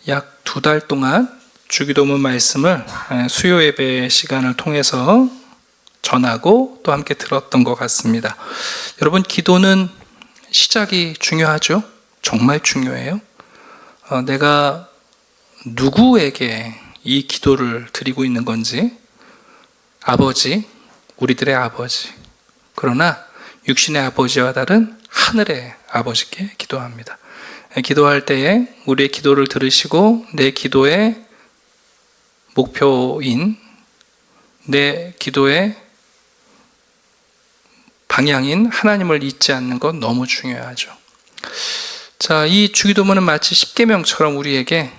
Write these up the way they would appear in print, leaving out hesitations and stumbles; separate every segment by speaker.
Speaker 1: 약 2달 동안 주기도문 말씀을 수요 예배 시간을 통해서 전하고 또 함께 들었던 것 같습니다. 여러분, 기도는 시작이 중요하죠? 정말 중요해요. 내가 누구에게 이 기도를 드리고 있는 건지, 아버지, 우리들의 아버지, 그러나 육신의 아버지와 다른 하늘의 아버지께 기도합니다. 기도할 때에 우리의 기도를 들으시고 내 기도의 목표인, 내 기도의 방향인 하나님을 잊지 않는 건 너무 중요하죠. 자, 이 주기도문은 마치 십계명처럼 우리에게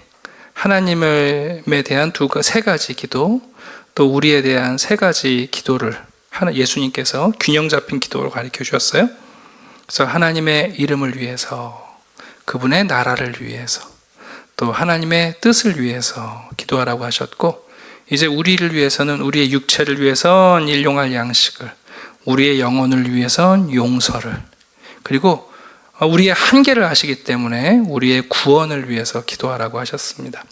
Speaker 1: 하나님에 대한 세 가지 기도, 또 우리에 대한 3가지 기도를 예수님께서 균형 잡힌 기도를 가르쳐 주셨어요. 그래서 하나님의 이름을 위해서, 그분의 나라를 위해서, 또 하나님의 뜻을 위해서 기도하라고 하셨고, 이제 우리를 위해서는, 우리의 육체를 위해선 일용할 양식을, 우리의 영혼을 위해선 용서를, 그리고 우리의 한계를 아시기 때문에 우리의 구원을 위해서 기도하라고 하셨습니다.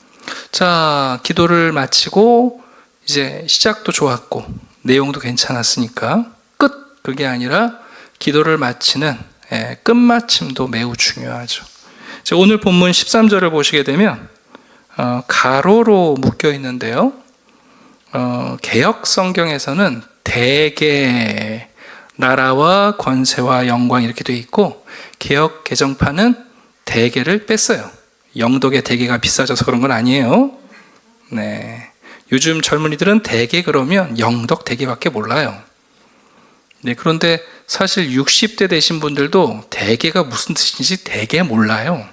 Speaker 1: 자, 기도를 마치고 이제 시작도 좋았고 내용도 괜찮았으니까 그게 아니라 기도를 마치는 끝마침도 매우 중요하죠. 오늘 본문 13절을 보시게 되면 가로로 묶여 있는데요. 개역 성경에서는 대개, 나라와 권세와 영광 이렇게 되어 있고, 개역 개정판은 대개를 뺐어요. 영덕의 대개가 비싸져서 그런 건 아니에요. 네. 요즘 젊은이들은 대개 그러면 영덕 대개밖에 몰라요. 네, 그런데 사실 60대 되신 분들도 대개가 무슨 뜻인지 대개 몰라요.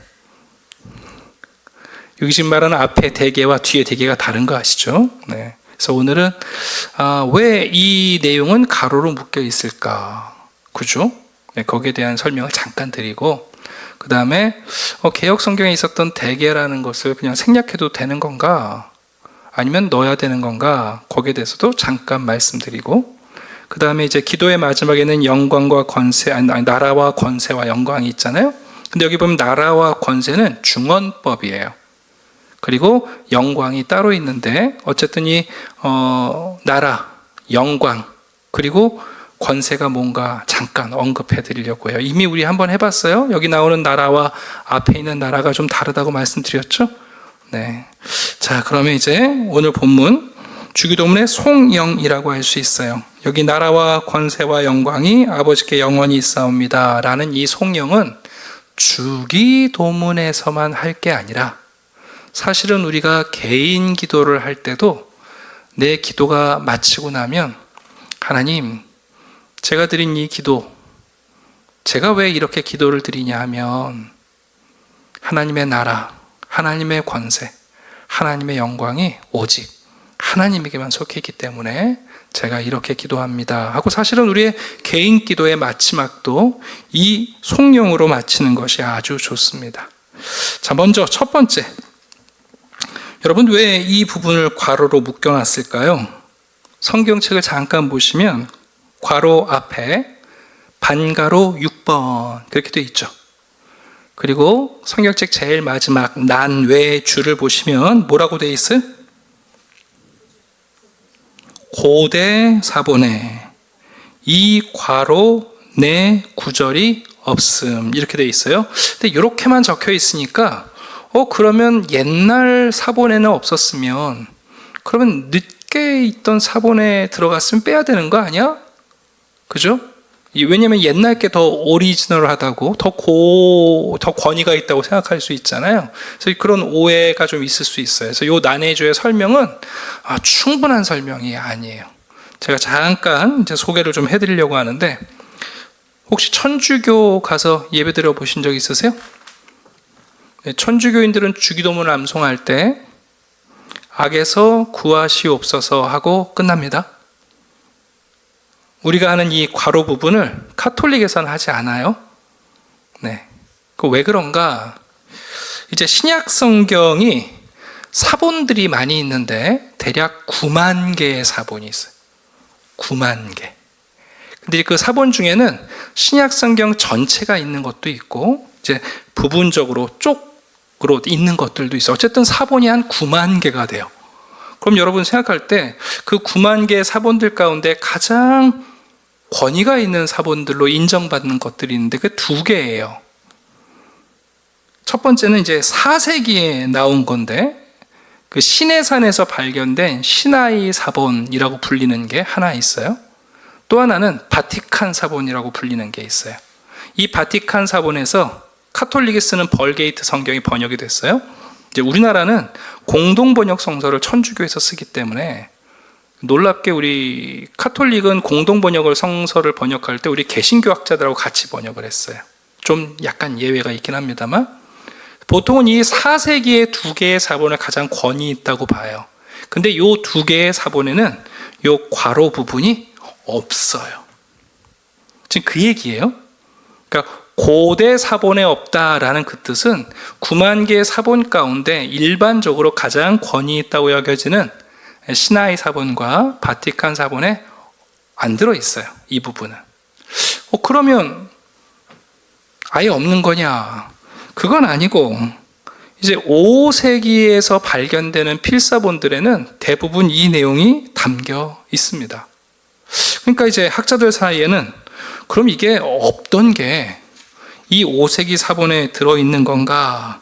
Speaker 1: 여기 지금 말하는 앞에 대개와 뒤에 대개가 다른 거 아시죠? 네. 그래서 오늘은 왜 이 내용은 가로로 묶여 있을까? 그죠? 네, 거기에 대한 설명을 잠깐 드리고, 그 다음에 개역 성경에 있었던 대개라는 것을 그냥 생략해도 되는 건가? 아니면 넣어야 되는 건가? 거기에 대해서도 잠깐 말씀드리고, 그 다음에 이제 기도의 마지막에는 영광과 권세, 나라와 권세와 영광이 있잖아요. 근데 여기 보면 나라와 권세는 중언법이에요. 그리고 영광이 따로 있는데, 어쨌든 이 나라, 영광, 그리고 권세가 뭔가 잠깐 언급해 드리려고 해요. 이미 우리 한번 해봤어요. 여기 나오는 나라와 앞에 있는 나라가 좀 다르다고 말씀드렸죠. 네. 자, 그러면 이제 오늘 본문 주기도문의 송영이라고 할 수 있어요. 여기 나라와 권세와 영광이 아버지께 영원히 있사옵니다 라는 이 송영은 주기도문에서만 할 게 아니라, 사실은 우리가 개인 기도를 할 때도 내 기도가 마치고 나면, 하나님, 제가 드린 이 기도, 제가 왜 이렇게 기도를 드리냐 하면 하나님의 나라, 하나님의 권세, 하나님의 영광이 오직 하나님에게만 속해 있기 때문에 제가 이렇게 기도합니다 하고, 사실은 우리의 개인 기도의 마지막도 이 송영으로 마치는 것이 아주 좋습니다. 자, 먼저 첫 번째, 여러분, 왜 이 부분을 괄호로 묶여놨을까요? 성경책을 잠깐 보시면 괄호 앞에 반가로 6번 그렇게 되어 있죠. 그리고 성경책 제일 마지막 난 외 줄을 보시면 뭐라고 되어 있어요? 고대 사본에 이 괄호 내 구절이 없음 이렇게 되어 있어요. 근데 이렇게만 적혀 있으니까 그러면 옛날 사본에는 없었으면, 그러면 늦게 있던 사본에 들어갔으면 빼야 되는 거 아니야? 그죠? 왜냐면 옛날 게 더 오리지널하다고, 더 권위가 있다고 생각할 수 있잖아요. 그래서 그런 오해가 좀 있을 수 있어요. 그래서 이 난해주의 설명은 충분한 설명이 아니에요. 제가 잠깐 이제 소개를 좀 해드리려고 하는데, 혹시 천주교 가서 예배 드려 보신 적 있으세요? 천주교인들은 주기도문을 암송할 때 악에서 구하시옵소서 하고 끝납니다. 우리가 하는 이 괄호 부분을 카톨릭에서는 하지 않아요. 네. 왜 그런가? 이제 신약 성경이 사본들이 많이 있는데 대략 9만 개의 사본이 있어요. 9만 개. 근데 그 사본 중에는 신약 성경 전체가 있는 것도 있고, 이제 부분적으로 있는 것들도 있어요. 어쨌든 사본이 한 9만 개가 돼요. 그럼 여러분 생각할 때 그 9만 개의 사본들 가운데 가장 권위가 있는 사본들로 인정받는 것들이 있는데 그 두 개예요. 첫 번째는 이제 4세기에 나온 건데 그 시내산에서 발견된 시나이 사본이라고 불리는 게 하나 있어요. 또 하나는 바티칸 사본이라고 불리는 게 있어요. 이 바티칸 사본에서 카톨릭이 쓰는 벌게이트 성경이 번역이 됐어요. 이제 우리나라는 공동 번역 성서를 천주교에서 쓰기 때문에 놀랍게 우리 카톨릭은 공동 번역을 성서를 번역할 때 우리 개신교학자들하고 같이 번역을 했어요. 좀 약간 예외가 있긴 합니다만 보통은 이 4세기의 두 개의 사본을 가장 권위 있다고 봐요. 근데 이 두 개의 사본에는 이 괄호 부분이 없어요. 지금 그 얘기예요. 그러니까 고대 사본에 없다라는 그 뜻은 9만 개의 사본 가운데 일반적으로 가장 권위 있다고 여겨지는 시나이 사본과 바티칸 사본에 안 들어있어요. 이 부분은. 그러면 아예 없는 거냐? 그건 아니고 이제 5세기에서 발견되는 필사본들에는 대부분 이 내용이 담겨 있습니다. 그러니까 이제 학자들 사이에는 그럼 이게 없던 게 이 5세기 사본에 들어있는 건가?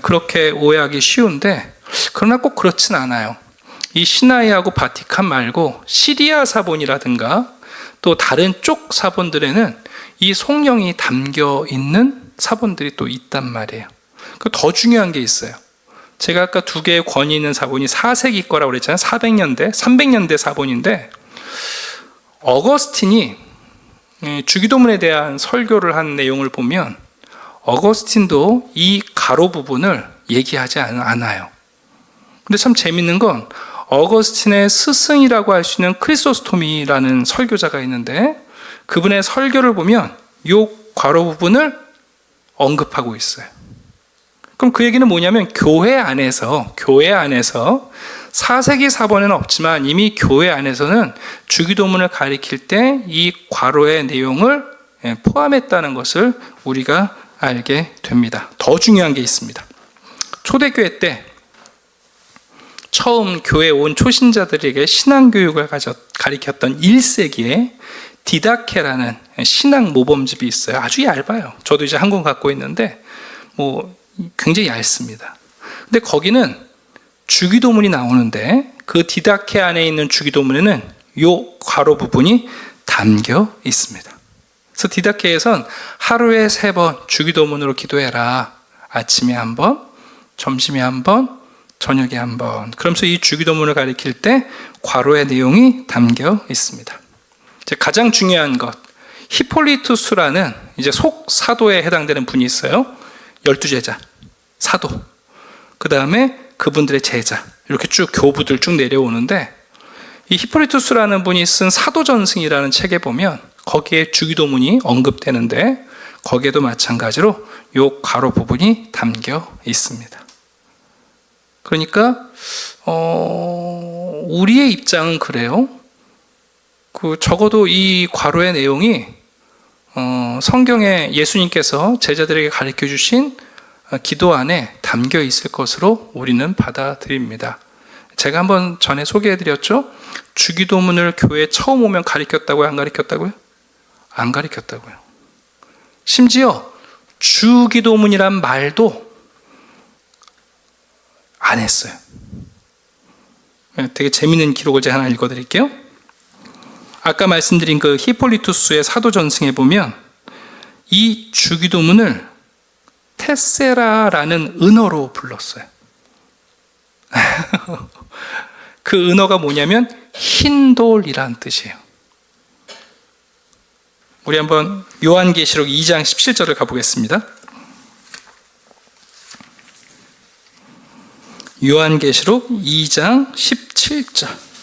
Speaker 1: 그렇게 오해하기 쉬운데 그러나 꼭 그렇진 않아요. 이 시나이하고 바티칸 말고 시리아 사본이라든가 또 다른 쪽 사본들에는 이 성령이 담겨 있는 사본들이 또 있단 말이에요. 더 중요한 게 있어요. 제가 아까 두 개의 권위 있는 사본이 4세기 거라고 그랬잖아요. 400년대, 300년대 사본인데 어거스틴이 주기도문에 대한 설교를 한 내용을 보면 어거스틴도 이 가로 부분을 얘기하지 않아요. 근데 참 재밌는 건 어거스틴의 스승이라고 할 수 있는 크리소스토미라는 설교자가 있는데 그분의 설교를 보면 이 괄호 부분을 언급하고 있어요. 그럼 그 얘기는 뭐냐면 교회 안에서 4세기 사본에는 없지만 이미 교회 안에서는 주기도문을 가리킬 때 이 괄호의 내용을 포함했다는 것을 우리가 알게 됩니다. 더 중요한 게 있습니다. 초대교회 때 처음 교회에 온 초신자들에게 신앙교육을 가리켰던 1세기에 디다케라는 신앙 모범집이 있어요. 아주 얇아요. 저도 이제 한 권 갖고 있는데 굉장히 얇습니다. 근데 거기는 주기도문이 나오는데 그 디다케 안에 있는 주기도문에는 요 괄호 부분이 담겨 있습니다. 그래서 디다케에선 하루에 3번 주기도문으로 기도해라. 아침에 1번, 점심에 1번, 저녁에 1번. 그러면서 이 주기도문을 가리킬 때 괄호의 내용이 담겨 있습니다. 이제 가장 중요한 것, 히폴리투스라는 이제 속사도에 해당되는 분이 있어요. 12제자, 사도. 그 다음에 그분들의 제자. 이렇게 쭉 교부들 쭉 내려오는데 이 히폴리투스라는 분이 쓴 사도전승이라는 책에 보면 거기에 주기도문이 언급되는데 거기에도 마찬가지로 이 괄호 부분이 담겨 있습니다. 그러니까 우리의 입장은 그래요. 적어도 이 괄호의 내용이 성경에 예수님께서 제자들에게 가르쳐 주신 기도 안에 담겨 있을 것으로 우리는 받아들입니다. 제가 한번 전에 소개해드렸죠? 주기도문을 교회에 처음 오면 가르쳤다고요? 안 가르쳤다고요? 안 가르쳤다고요. 심지어 주기도문이란 말도 안 했어요. 되게 재밌는 기록을 제가 하나 읽어드릴게요. 아까 말씀드린 그 히폴리투스의 사도전승에 보면 이 주기도문을 테세라라는 은어로 불렀어요. 그 은어가 뭐냐면 흰돌이란 뜻이에요. 우리 한번 요한계시록 2장 17절을 가보겠습니다. 요한계시록 2장 17절.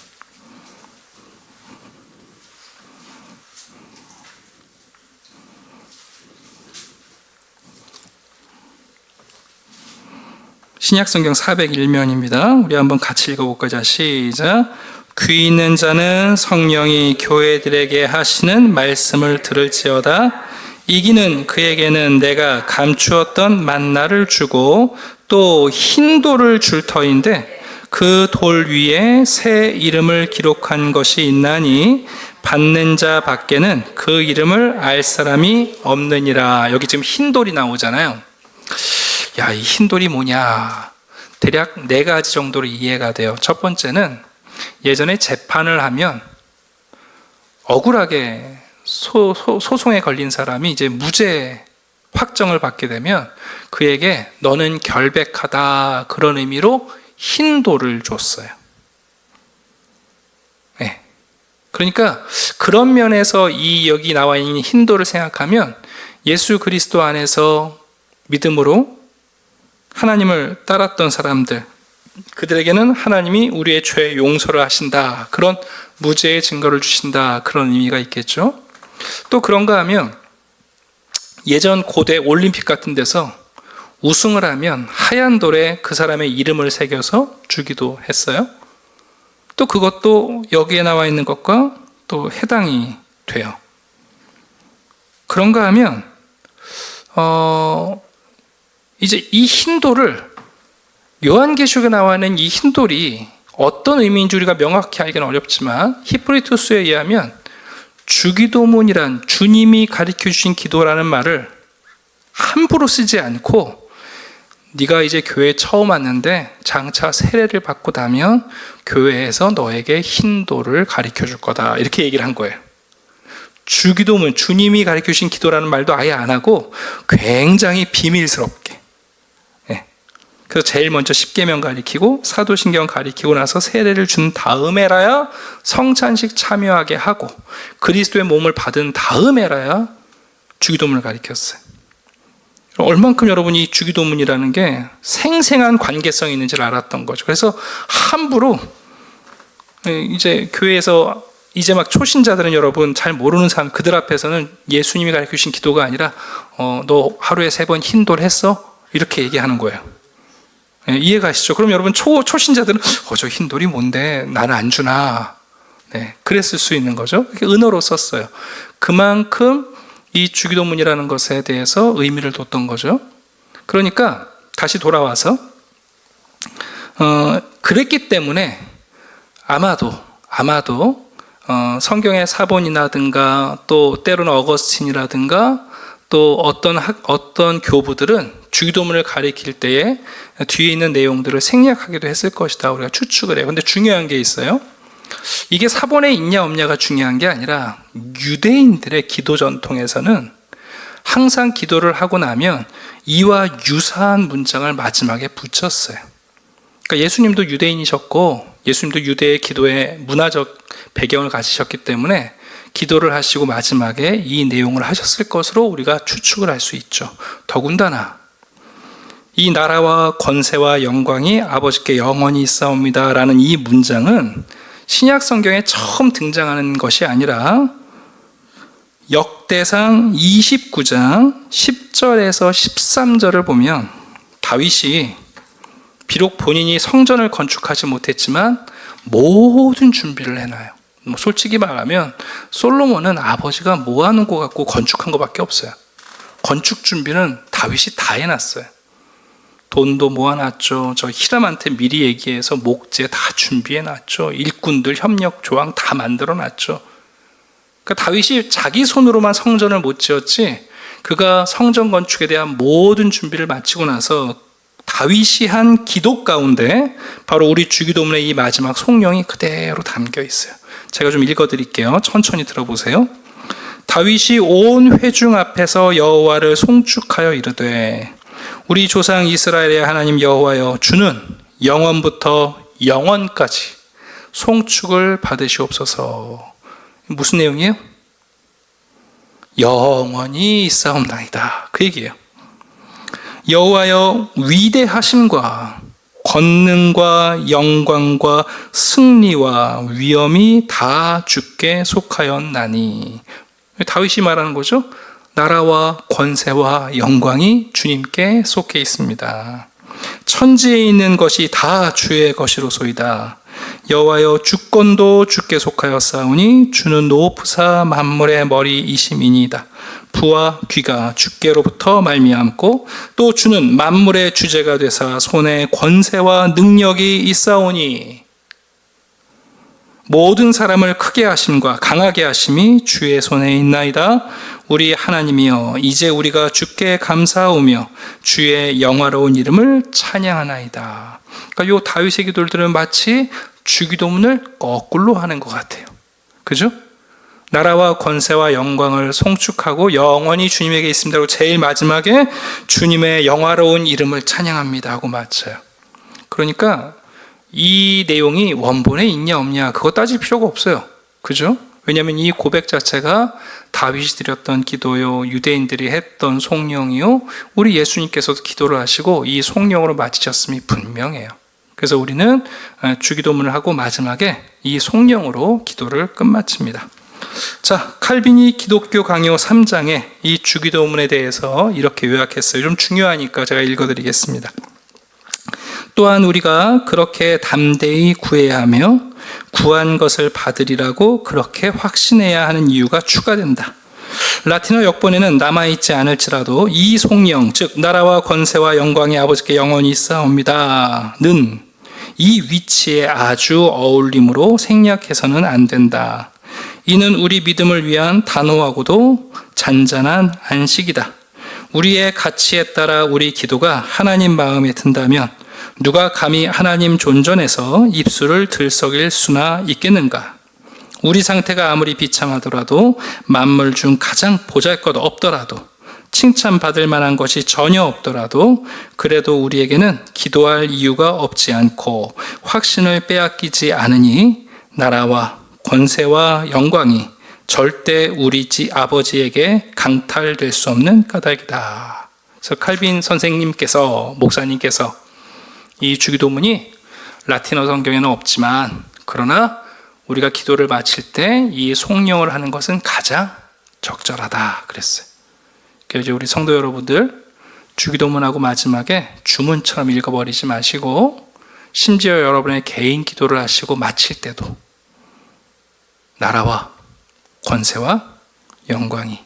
Speaker 1: 신약성경 401면입니다. 우리 한번 같이 읽어볼까요? 시작. 귀 있는 자는 성령이 교회들에게 하시는 말씀을 들을지어다. 이기는 그에게는 내가 감추었던 만나를 주고 또 흰 돌을 줄 터인데 그 돌 위에 새 이름을 기록한 것이 있나니 받는 자 밖에는 그 이름을 알 사람이 없느니라. 여기 지금 흰 돌이 나오잖아요. 야, 이 흰 돌이 뭐냐? 대략 4가지 정도로 이해가 돼요. 첫 번째는 예전에 재판을 하면 억울하게 소송에 걸린 사람이 이제 무죄 확정을 받게 되면 그에게 너는 결백하다, 그런 의미로 흰 돌을 줬어요. 네. 그러니까 그런 면에서 여기 나와 있는 흰 돌을 생각하면 예수 그리스도 안에서 믿음으로 하나님을 따랐던 사람들, 그들에게는 하나님이 우리의 죄 용서를 하신다, 그런 무죄의 증거를 주신다, 그런 의미가 있겠죠. 또 그런가 하면 예전 고대 올림픽 같은 데서 우승을 하면 하얀 돌에 그 사람의 이름을 새겨서 주기도 했어요. 또 그것도 여기에 나와 있는 것과 또 해당이 돼요. 그런가 하면 이제 이 흰 돌을, 요한계시록에 나와 있는 이 흰 돌이 어떤 의미인지 우리가 명확히 알기는 어렵지만 히브리투스에 의하면 주기도문이란, 주님이 가르쳐 주신 기도라는 말을 함부로 쓰지 않고 네가 이제 교회에 처음 왔는데 장차 세례를 받고 나면 교회에서 너에게 흰 돌을 가르쳐 줄 거다, 이렇게 얘기를 한 거예요. 주기도문, 주님이 가르쳐 주신 기도라는 말도 아예 안 하고 굉장히 비밀스럽게. 그래서 제일 먼저 십계명 가리키고 사도신경 가리키고 나서 세례를 준 다음에라야 성찬식 참여하게 하고 그리스도의 몸을 받은 다음에라야 주기도문을 가리켰어요. 얼만큼 여러분이 이 주기도문이라는 게 생생한 관계성이 있는지를 알았던 거죠. 그래서 함부로 이제 교회에서 이제 막 초신자들은, 여러분 잘 모르는 사람, 그들 앞에서는 예수님이 가르쳐 주신 기도가 아니라 너 하루에 3번 흰돌 했어? 이렇게 얘기하는 거예요. 이해가시죠? 그럼 여러분 초신자들은 저 흰돌이 뭔데 나는 안 주나, 그랬을 수 있는 거죠. 은어로 썼어요. 그만큼 이 주기도문이라는 것에 대해서 의미를 뒀던 거죠. 그러니까 다시 돌아와서 그랬기 때문에 아마도 성경의 사본이라든가 또 때로는 어거스틴이라든가 또 어떤 교부들은 주기도문을 가리킬 때에 뒤에 있는 내용들을 생략하기도 했을 것이다, 우리가 추측을 해요. 근데 중요한 게 있어요. 이게 사본에 있냐 없냐가 중요한 게 아니라 유대인들의 기도 전통에서는 항상 기도를 하고 나면 이와 유사한 문장을 마지막에 붙였어요. 그러니까 예수님도 유대인이셨고 예수님도 유대의 기도의 문화적 배경을 가지셨기 때문에 기도를 하시고 마지막에 이 내용을 하셨을 것으로 우리가 추측을 할 수 있죠. 더군다나 이 나라와 권세와 영광이 아버지께 영원히 있사옵니다 라는 이 문장은 신약 성경에 처음 등장하는 것이 아니라 역대상 29장 10절에서 13절을 보면 다윗이 비록 본인이 성전을 건축하지 못했지만 모든 준비를 해놔요. 솔직히 말하면 솔로몬은 아버지가 모아놓은 것 갖고 건축한 것밖에 없어요. 건축 준비는 다윗이 다 해놨어요. 돈도 모아놨죠. 저 히람한테 미리 얘기해서 목재 다 준비해놨죠. 일꾼들 협력 조항 다 만들어놨죠. 그러니까 다윗이 자기 손으로만 성전을 못 지었지, 그가 성전 건축에 대한 모든 준비를 마치고 나서 다윗이 한 기도 가운데 바로 우리 주기도문의 이 마지막 송령이 그대로 담겨 있어요. 제가 좀 읽어드릴게요. 천천히 들어보세요. 다윗이 온 회중 앞에서 여호와를 송축하여 이르되 우리 조상 이스라엘의 하나님 여호와여, 주는 영원부터 영원까지 송축을 받으시옵소서. 무슨 내용이에요? 영원히 있사옵나이다, 그 얘기예요. 여호와여, 위대하심과 권능과 영광과 승리와 위엄이 다 주께 속하였나니. 다윗이 말하는 거죠. 나라와 권세와 영광이 주님께 속해 있습니다. 천지에 있는 것이 다 주의 것이로소이다. 여호와여, 주권도 주께 속하였사오니 주는 높으사 만물의 머리이심이니이다. 부와 귀가 주께로부터 말미암고 또 주는 만물의 주제가 되사 손에 권세와 능력이 있사오니 모든 사람을 크게 하심과 강하게 하심이 주의 손에 있나이다. 우리 하나님이여 이제 우리가 주께 감사하오며 주의 영화로운 이름을 찬양하나이다. 그러니까 이 다윗의 기도들은 마치 주기도문을 거꾸로 하는 것 같아요. 그죠? 나라와 권세와 영광을 송축하고 영원히 주님에게 있습니다고 제일 마지막에 주님의 영화로운 이름을 찬양합니다 하고 마쳐요. 그러니까 이 내용이 원본에 있냐 없냐 그거 따질 필요가 없어요. 그죠? 왜냐하면 이 고백 자체가 다윗이 드렸던 기도요, 유대인들이 했던 송영이요, 우리 예수님께서도 기도를 하시고 이 송영으로 마치셨음이 분명해요. 그래서 우리는 주기도문을 하고 마지막에 이 송영으로 기도를 끝마칩니다. 자, 칼빈이 기독교 강요 3장에 이 주기도문에 대해서 이렇게 요약했어요. 좀 중요하니까 제가 읽어드리겠습니다. 또한 우리가 그렇게 담대히 구해야 하며 구한 것을 받으리라고 그렇게 확신해야 하는 이유가 추가된다. 라틴어 역본에는 남아있지 않을지라도 이 송영, 즉 나라와 권세와 영광이 아버지께 영원히 있사옵니다 는 이 위치에 아주 어울림으로 생략해서는 안 된다. 이는 우리 믿음을 위한 단호하고도 잔잔한 안식이다. 우리의 가치에 따라 우리 기도가 하나님 마음에 든다면 누가 감히 하나님 존전에서 입술을 들썩일 수나 있겠는가? 우리 상태가 아무리 비참하더라도 만물 중 가장 보잘것 없더라도 칭찬받을 만한 것이 전혀 없더라도 그래도 우리에게는 기도할 이유가 없지 않고 확신을 빼앗기지 않으니 나라와 권세와 영광이 절대 우리 아버지에게 강탈될 수 없는 까닭이다. 그래서 칼빈 선생님께서, 목사님께서 이 주기도문이 라틴어 성경에는 없지만 그러나 우리가 기도를 마칠 때 이 송영을 하는 것은 가장 적절하다 그랬어요. 그래서 우리 성도 여러분들 주기도문하고 마지막에 주문처럼 읽어버리지 마시고 심지어 여러분의 개인 기도를 하시고 마칠 때도 나라와 권세와 영광이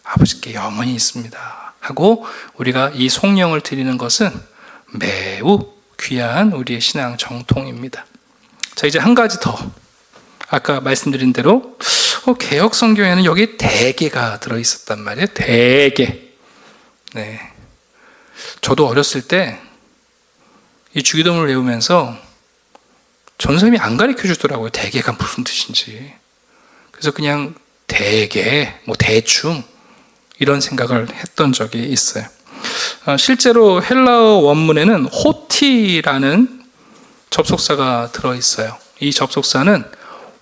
Speaker 1: 아버지께 영원히 있습니다 하고 우리가 이 송영을 드리는 것은 매우 귀한 우리의 신앙 정통입니다. 자, 이제 한 가지 더. 아까 말씀드린 대로 개역 성경에는 여기 대개가 들어있었단 말이에요. 대개. 네. 저도 어렸을 때 이 주기도문을 외우면서 전선생님이 안 가르쳐 주더라고요. 대개가 무슨 뜻인지. 그래서 그냥 대개, 뭐 대충 이런 생각을 했던 적이 있어요. 실제로 헬라어 원문에는 호티라는 접속사가 들어있어요. 이 접속사는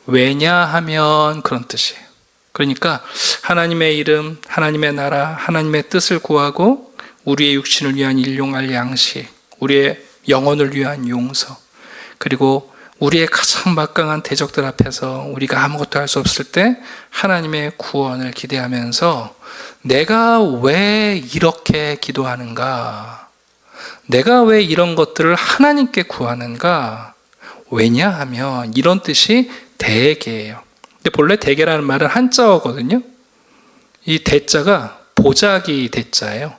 Speaker 1: 왜냐하면 그런 뜻이에요. 그러니까 하나님의 이름, 하나님의 나라, 하나님의 뜻을 구하고 우리의 육신을 위한 일용할 양식, 우리의 영혼을 위한 용서, 그리고 우리의 가장 막강한 대적들 앞에서 우리가 아무것도 할 수 없을 때 하나님의 구원을 기대하면서 내가 왜 이렇게 기도하는가? 내가 왜 이런 것들을 하나님께 구하는가? 왜냐하면 이런 뜻이 대개예요. 근데 본래 대개라는 말은 한자어거든요. 이 대자가 보자기 대자예요.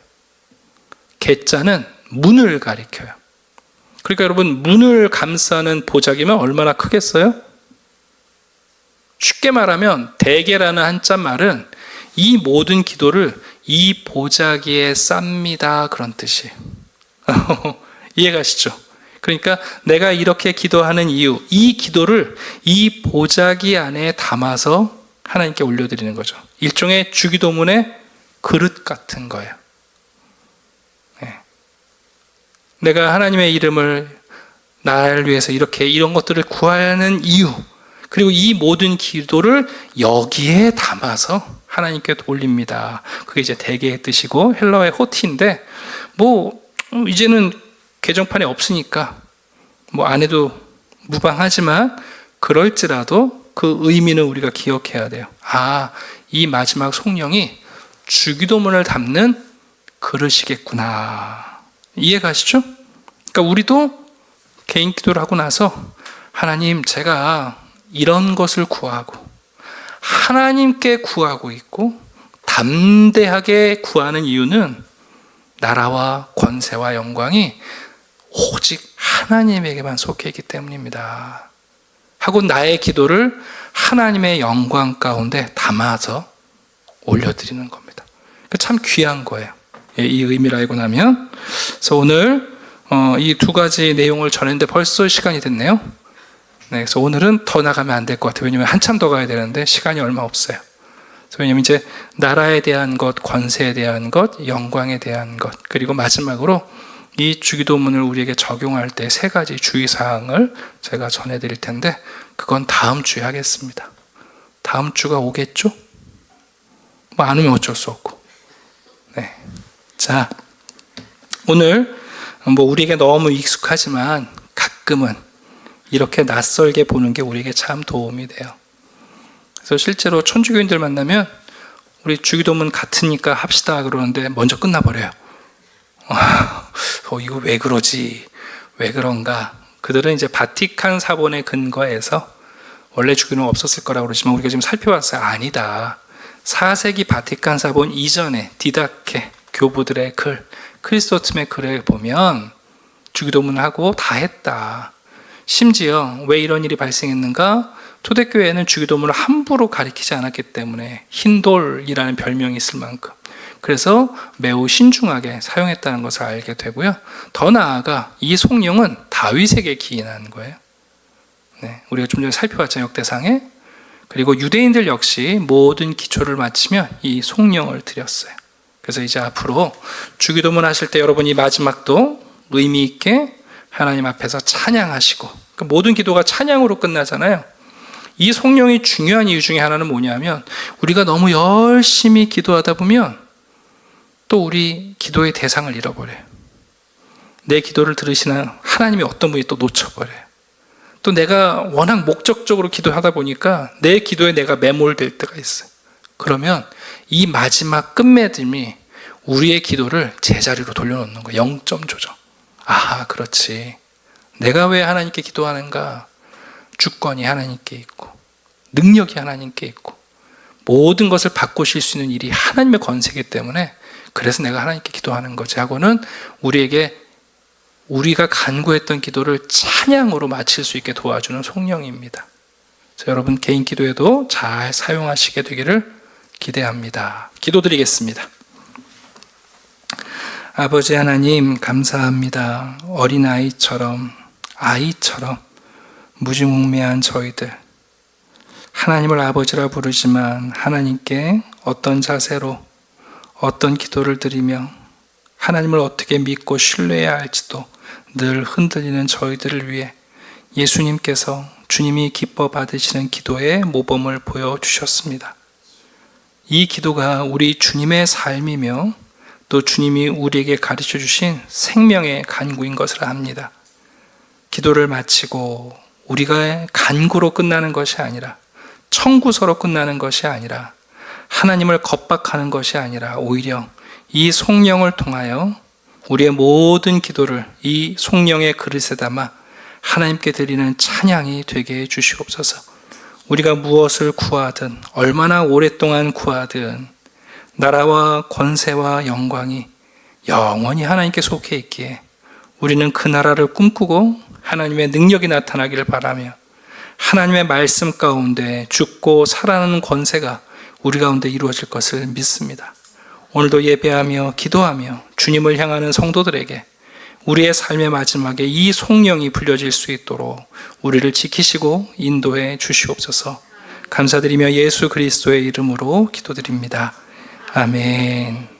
Speaker 1: 개자는 문을 가리켜요. 그러니까 여러분 문을 감싸는 보자기면 얼마나 크겠어요? 쉽게 말하면 대개라는 한자 말은 이 모든 기도를 이 보자기에 쌉니다 그런 뜻이에요. 이해가시죠? 그러니까 내가 이렇게 기도하는 이유, 이 기도를 이 보자기 안에 담아서 하나님께 올려드리는 거죠. 일종의 주기도문의 그릇 같은 거예요. 네. 내가 하나님의 이름을 나를 위해서 이렇게 이런 것들을 구하는 이유, 그리고 이 모든 기도를 여기에 담아서 하나님께 올립니다. 그게 이제 대개의 뜻이고 헬라어의 호티인데 뭐 이제는 개정판에 없으니까 뭐 안 해도 무방하지만 그럴지라도 그 의미는 우리가 기억해야 돼요. 아, 이 마지막 송영이 주기도문을 담는 그릇이겠구나. 이해가시죠? 그러니까 우리도 개인 기도를 하고 나서 하나님, 제가 이런 것을 구하고 하나님께 구하고 있고 담대하게 구하는 이유는 나라와 권세와 영광이 오직 하나님에게만 속해 있기 때문입니다. 하고 나의 기도를 하나님의 영광 가운데 담아서 올려드리는 겁니다. 참 귀한 거예요. 이 의미를 알고 나면. 그래서 오늘 이 두 가지 내용을 전했는데 벌써 시간이 됐네요. 네, 그래서 오늘은 더 나가면 안 될 것 같아요. 왜냐하면 한참 더 가야 되는데 시간이 얼마 없어요. 왜냐하면 이제 나라에 대한 것, 권세에 대한 것, 영광에 대한 것, 그리고 마지막으로 이 주기도문을 우리에게 적용할 때 세 가지 주의사항을 제가 전해드릴 텐데 그건 다음 주에 하겠습니다. 다음 주가 오겠죠? 뭐 안 오면 어쩔 수 없고. 네. 자, 오늘 뭐 우리에게 너무 익숙하지만 가끔은 이렇게 낯설게 보는 게 우리에게 참 도움이 돼요. 그래서 실제로 천주교인들 만나면 우리 주기도문 같으니까 합시다 그러는데 먼저 끝나버려요. 이거 왜 그러지? 왜 그런가? 그들은 이제 바티칸 사본에 근거해서 원래 주기도문 없었을 거라고 그러지만 우리가 지금 살펴봤어요. 아니다. 4세기 바티칸 사본 이전에 디다케 교부들의 글, 크리스토툼의 글을 보면 주기도문을 하고 다 했다. 심지어 왜 이런 일이 발생했는가? 초대교회는 주기도문을 함부로 가리키지 않았기 때문에 흰돌이라는 별명이 있을 만큼 그래서 매우 신중하게 사용했다는 것을 알게 되고요. 더 나아가 이 송령은 다윗에게 기인한 거예요. 네, 우리가 좀 전에 살펴봤잖아요. 역대상에. 그리고 유대인들 역시 모든 기초를 마치면 이 송령을 드렸어요. 그래서 이제 앞으로 주기도문 하실 때 여러분 이 마지막도 의미 있게 하나님 앞에서 찬양하시고 그러니까 모든 기도가 찬양으로 끝나잖아요. 이 송령이 중요한 이유 중에 하나는 뭐냐면 우리가 너무 열심히 기도하다 보면 또 우리 기도의 대상을 잃어버려요. 내 기도를 들으시는 하나님이 어떤 분이 또 놓쳐버려요. 또 내가 워낙 목적적으로 기도하다 보니까 내 기도에 내가 매몰될 때가 있어요. 그러면 이 마지막 끝맺음이 우리의 기도를 제자리로 돌려놓는 거예요. 0점 조정. 아, 그렇지. 내가 왜 하나님께 기도하는가? 주권이 하나님께 있고 능력이 하나님께 있고 모든 것을 바꾸실 수 있는 일이 하나님의 권세이기 때문에 그래서 내가 하나님께 기도하는 거지 하고는 우리에게 우리가 간구했던 기도를 찬양으로 마칠 수 있게 도와주는 송령입니다. 그래서 여러분 개인 기도에도 잘 사용하시게 되기를 기대합니다. 기도드리겠습니다. 아버지 하나님 감사합니다. 어린아이처럼 아이처럼 무지몽매한 저희들 하나님을 아버지라 부르지만 하나님께 어떤 자세로 어떤 기도를 드리며 하나님을 어떻게 믿고 신뢰해야 할지도 늘 흔들리는 저희들을 위해 예수님께서 주님이 기뻐 받으시는 기도의 모범을 보여주셨습니다. 이 기도가 우리 주님의 삶이며 또 주님이 우리에게 가르쳐 주신 생명의 간구인 것을 압니다. 기도를 마치고 우리가 간구로 끝나는 것이 아니라 청구서로 끝나는 것이 아니라 하나님을 겁박하는 것이 아니라 오히려 이 송령을 통하여 우리의 모든 기도를 이 송령의 그릇에 담아 하나님께 드리는 찬양이 되게 해 주시옵소서. 우리가 무엇을 구하든 얼마나 오랫동안 구하든 나라와 권세와 영광이 영원히 하나님께 속해 있기에 우리는 그 나라를 꿈꾸고 하나님의 능력이 나타나기를 바라며 하나님의 말씀 가운데 죽고 살아나는 권세가 우리 가운데 이루어질 것을 믿습니다. 오늘도 예배하며 기도하며 주님을 향하는 성도들에게 우리의 삶의 마지막에 이 송령이 불려질 수 있도록 우리를 지키시고 인도해 주시옵소서. 감사드리며 예수 그리스도의 이름으로 기도드립니다. 아멘.